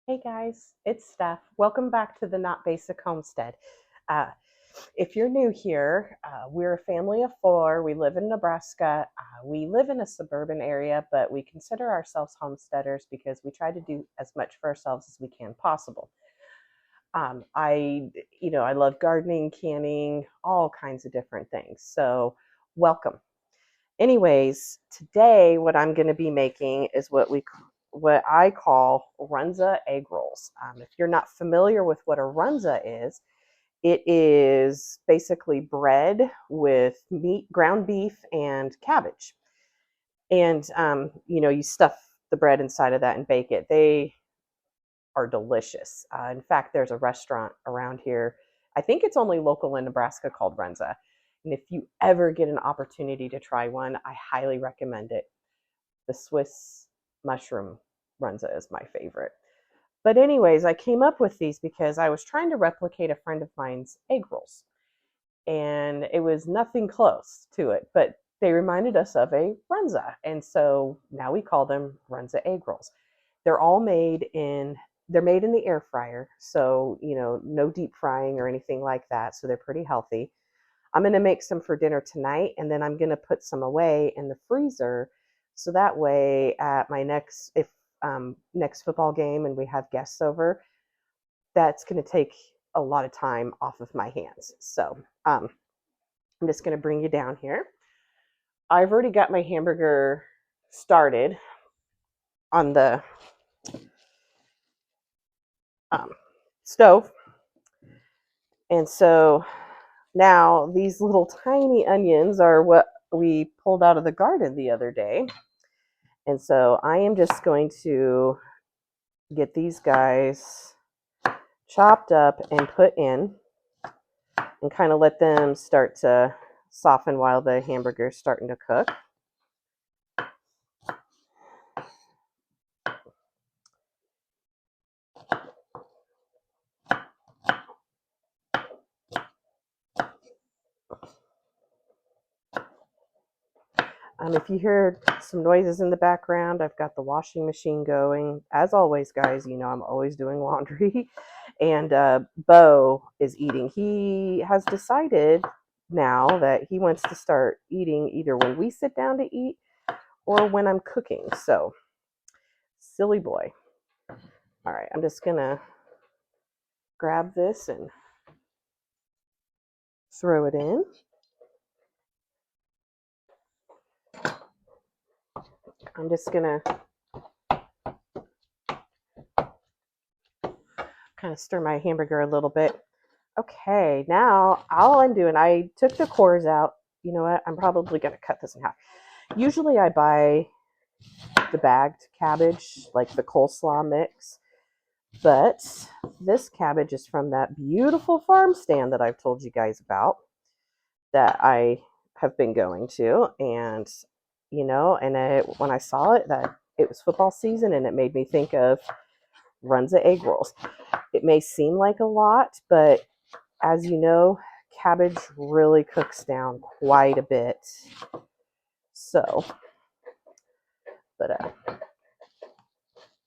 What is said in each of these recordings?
Hey guys, it's Steph. Welcome back to the Not Basic Homestead. Uh, if you're new here, we're a family of four. We live in Nebraska. We live in a suburban area, but we consider ourselves homesteaders because we try to do as much for ourselves as we can possible. I love gardening, canning, all kinds of different things. So, welcome. Anyways, today what I'm going to be making is what I call Runza egg rolls. If you're not familiar with what a Runza is, it is basically bread with meat, ground beef, and cabbage. And you stuff the bread inside of that and bake it. They are delicious. In fact, there's a restaurant around here. I think it's only local in Nebraska called Runza. And if you ever get an opportunity to try one, I highly recommend it. The Swiss mushroom Runza is my favorite. But anyways, I came up with these because I was trying to replicate a friend of mine's egg rolls. And it was nothing close to it, but they reminded us of a Runza. And so now we call them Runza egg rolls. They're all they're made in the air fryer. So, no deep frying or anything like that. So they're pretty healthy. I'm going to make some for dinner tonight, and then I'm going to put some away in the freezer. So that way at my next football game and we have guests over, that's going to take a lot of time off of my hands. So I'm just going to bring you down here. I've already got my hamburger started on the stove. And so now these little tiny onions are what we pulled out of the garden the other day. And so I am just going to get these guys chopped up and put in and kind of let them start to soften while the hamburger is starting to cook. If you hear some noises in the background, I've got the washing machine going. As always, guys, I'm always doing laundry. And Bo is eating. He has decided now that he wants to start eating either when we sit down to eat or when I'm cooking. So, silly boy. All right, I'm just going to grab this and throw it in. I'm just going to kind of stir my hamburger a little bit. Okay, now all I'm doing, I took the cores out. You know what? I'm probably going to cut this in half. Usually I buy the bagged cabbage, like the coleslaw mix. But this cabbage is from that beautiful farm stand that I've told you guys about that I have been going to. And, when I saw it, that it was football season, and it made me think of Runza egg rolls. It may seem like a lot, but as you know, cabbage really cooks down quite a bit. So, but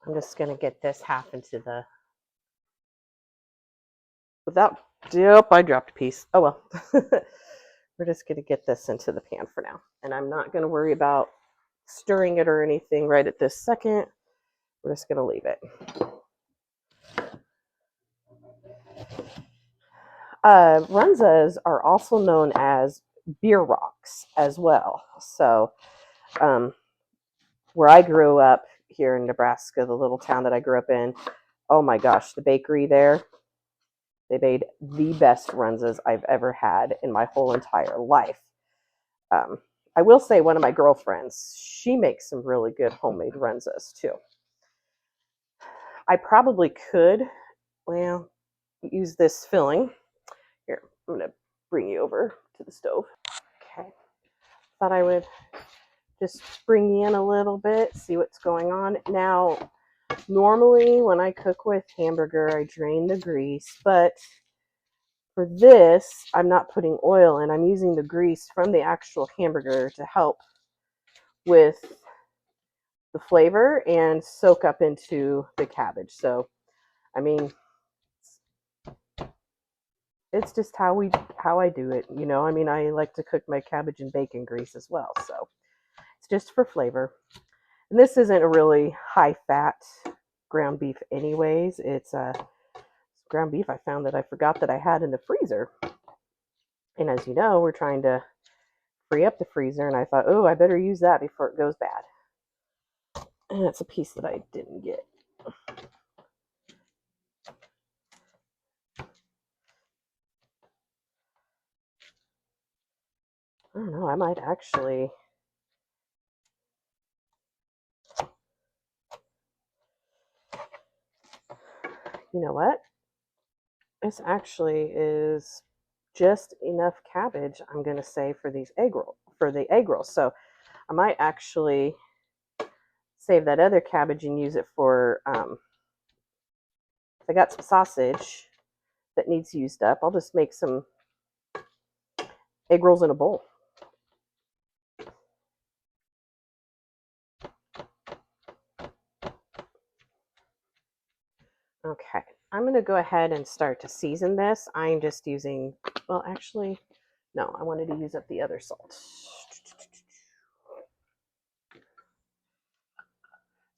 I'm just going to get this half into the, I dropped a piece. Oh well. We're just going to get this into the pan for now. And I'm not going to worry about stirring it or anything right at this second. We're just going to leave it. Runzas are also known as beer rocks as well. So, where I grew up here in Nebraska, the little town that I grew up in, oh my gosh, the bakery there, they made the best Runzas I've ever had in my whole entire life. I will say one of my girlfriends, she makes some really good homemade Runzas too. I probably could, use this filling. Here, I'm going to bring you over to the stove. Okay. Thought I would just bring you in a little bit, see what's going on. Now, normally when I cook with hamburger, I drain the grease, but for this, I'm not putting oil in. I'm using the grease from the actual hamburger to help with the flavor and soak up into the cabbage. So I mean, it's just how I do it, you know. I mean, I like to cook my cabbage in bacon grease as well, so it's just for flavor. And this isn't a really high fat ground beef anyways. It's ground beef I found that I forgot that I had in the freezer. And as you know, we're trying to free up the freezer, and I thought, oh, I better use that before it goes bad. And it's a piece that I didn't get. I don't know, I might actually, you know what? This actually is just enough cabbage, I'm going to say, for these the egg rolls. So I might actually save that other cabbage and use it for, I got some sausage that needs used up. I'll just make some egg rolls in a bowl. Okay, I'm going to go ahead and start to season this. I'm just using, well, actually, no, I wanted to use up the other salt.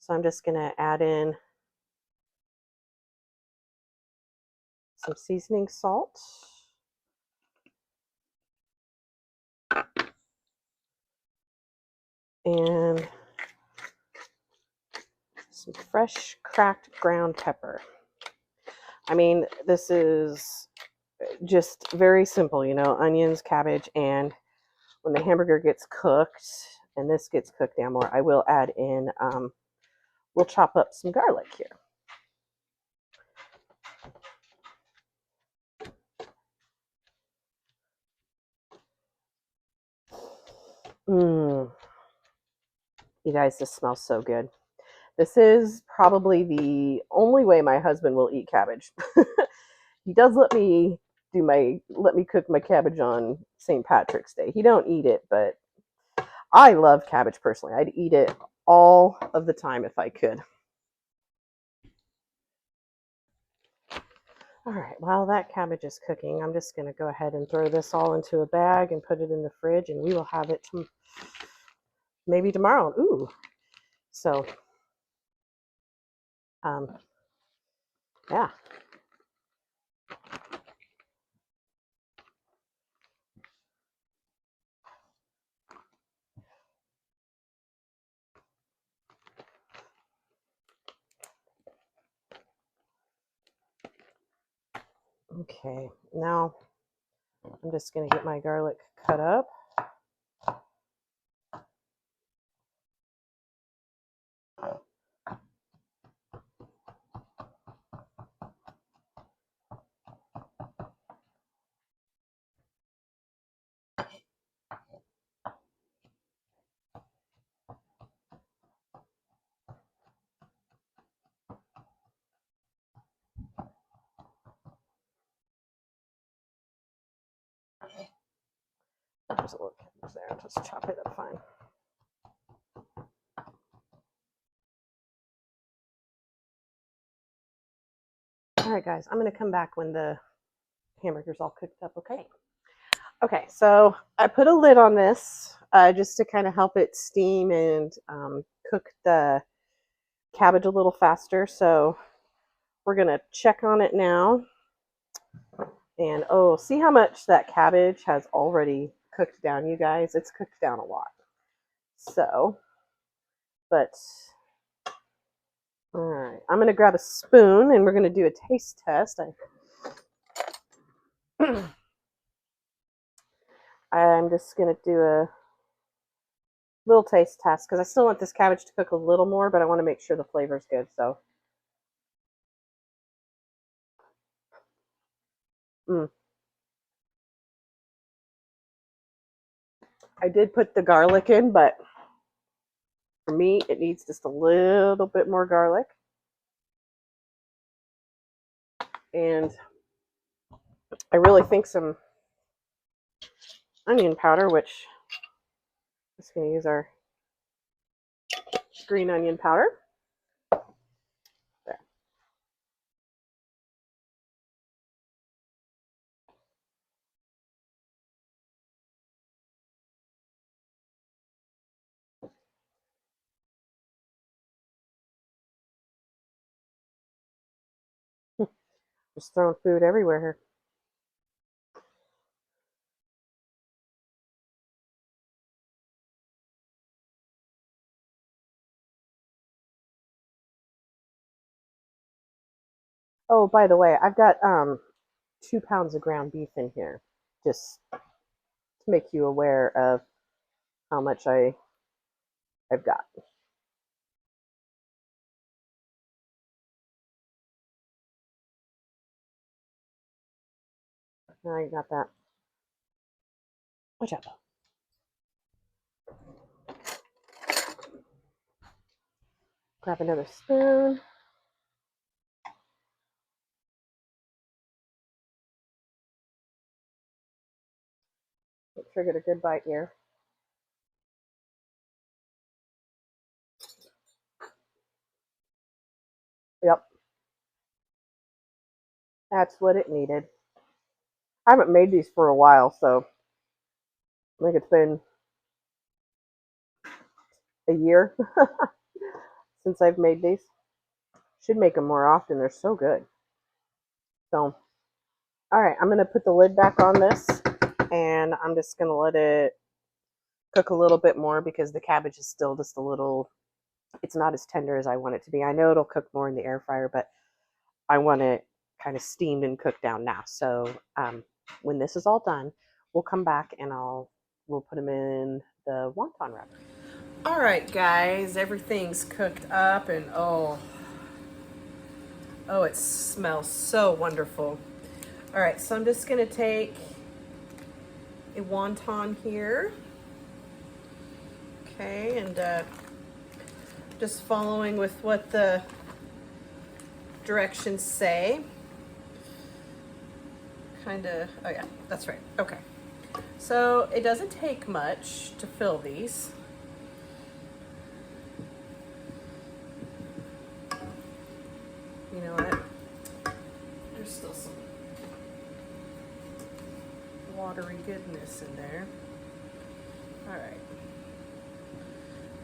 So I'm just going to add in some seasoning salt. And some fresh cracked ground pepper. I mean, this is just very simple, you know, onions, cabbage, and when the hamburger gets cooked and this gets cooked down more, I will add in, we'll chop up some garlic here. You guys, this smells so good. This is probably the only way my husband will eat cabbage. He does let me cook my cabbage on St. Patrick's Day. He don't eat it, but I love cabbage personally. I'd eat it all of the time if I could. All right, while that cabbage is cooking, I'm just going to go ahead and throw this all into a bag and put it in the fridge, and we will have it maybe tomorrow. Ooh, so yeah. Okay, now I'm just going to get my garlic cut up. There's a little cabbage there. I'll just chop it up fine. All right, guys, I'm going to come back when the hamburger's all cooked up, okay? Okay, so I put a lid on this just to kind of help it steam and cook the cabbage a little faster. So we're going to check on it now. And oh, see how much that cabbage has already cooked down, you guys? It's cooked down a lot. So, but, all right, I'm going to grab a spoon and we're going to do a taste test. I'm just going to do a little taste test because I still want this cabbage to cook a little more, but I want to make sure the flavor's good. So, I did put the garlic in, but for me, it needs just a little bit more garlic. And I really think some onion powder, which I'm just going to use our green onion powder. There. Just throwing food everywhere here. Oh, by the way, I've got 2 pounds of ground beef in here, just to make you aware of how much I've got. I got that. Watch out. Grab another spoon. Make sure I get a good bite here. Yep, that's what it needed. I haven't made these for a while, so I think it's been a year since I've made these. Should make them more often. They're so good. So, all right, I'm going to put the lid back on this, and I'm just going to let it cook a little bit more because the cabbage is still just a little, it's not as tender as I want it to be. I know it'll cook more in the air fryer, but I want it kind of steamed and cooked down now. So when this is all done, we'll come back and we'll put them in the wonton wrapper. All right, guys, everything's cooked up, and oh, it smells so wonderful. All right, so I'm just gonna take a wonton here. Okay, and just following with what the directions say. Kind of, oh yeah, that's right. Okay, so it doesn't take much to fill these. You know what? There's still some watery goodness in there. All right,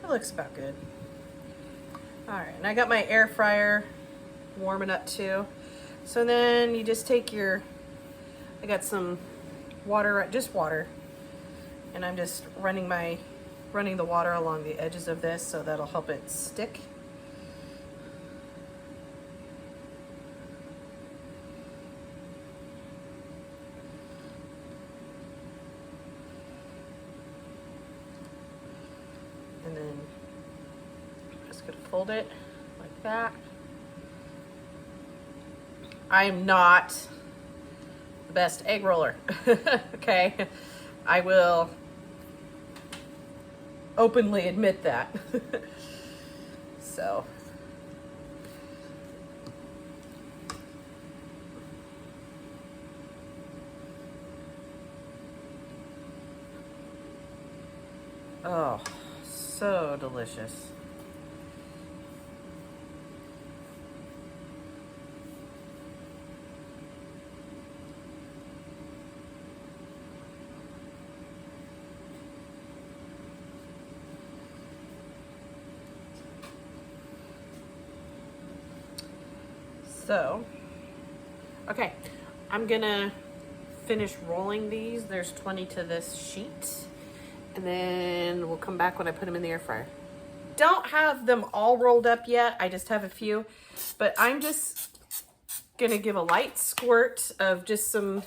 that looks about good. All right, and I got my air fryer warming up too. So then you just take your, I got some water, just water, and I'm just running the water along the edges of this so that'll help it stick. And then I'm just gonna fold it like that. I'm not the best egg roller, okay? I will openly admit that. So. Oh, so delicious. So, okay, I'm gonna finish rolling these. There's 20 to this sheet. And then we'll come back when I put them in the air fryer. Don't have them all rolled up yet. I just have a few. But I'm just gonna give a light squirt of just some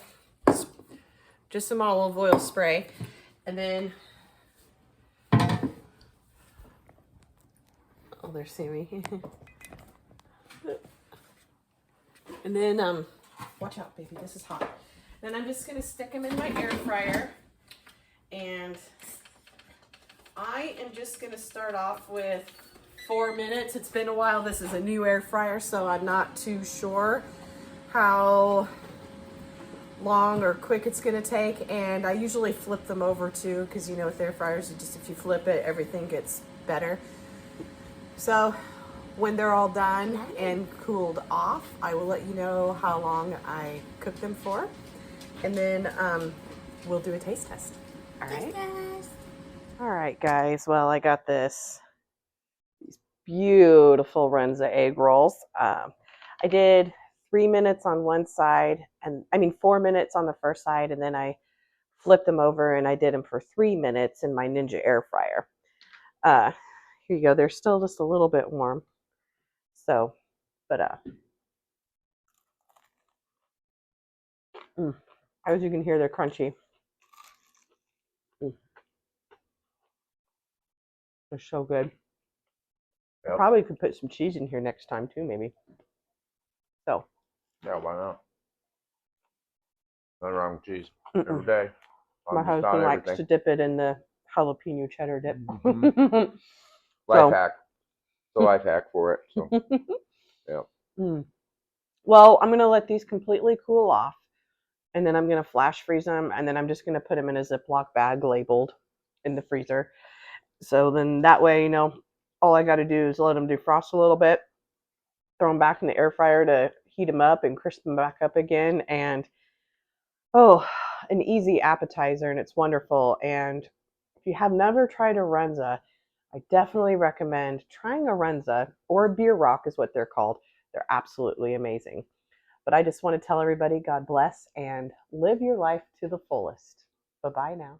olive oil spray. And then, oh, there's Sammy. And then, watch out, baby, this is hot. Then I'm just gonna stick them in my air fryer. And I am just gonna start off with 4 minutes. It's been a while. This is a new air fryer, so I'm not too sure how long or quick it's gonna take. And I usually flip them over too, because you know with air fryers, if you flip it, everything gets better. So when they're all done and cooled off, I will let you know how long I cook them for. And then we'll do a taste test. All right. All right, guys. Well, I got these beautiful Runza egg rolls. I did 3 minutes on one side, and I mean 4 minutes on the first side, and then I flipped them over and I did them for 3 minutes in my Ninja air fryer. Here you go. They're still just a little bit warm. So, but as you can hear, they're crunchy. They're so good. Yep. I probably could put some cheese in here next time too, maybe. So. Yeah, why not? Nothing wrong with cheese. Every day. My husband likes to dip it in the jalapeno cheddar dip. Mm-hmm. Life hack. The life hack for it. So, yeah. Well, I'm gonna let these completely cool off, and then I'm gonna flash freeze them, and then I'm just gonna put them in a Ziploc bag labeled in the freezer. So then that way, you know, all I got to do is let them defrost a little bit, throw them back in the air fryer to heat them up and crisp them back up again, and an easy appetizer, and it's wonderful. And if you have never tried a Runza, I definitely recommend trying a Runza, or a beer rock is what they're called. They're absolutely amazing. But I just want to tell everybody, God bless, and live your life to the fullest. Bye-bye now.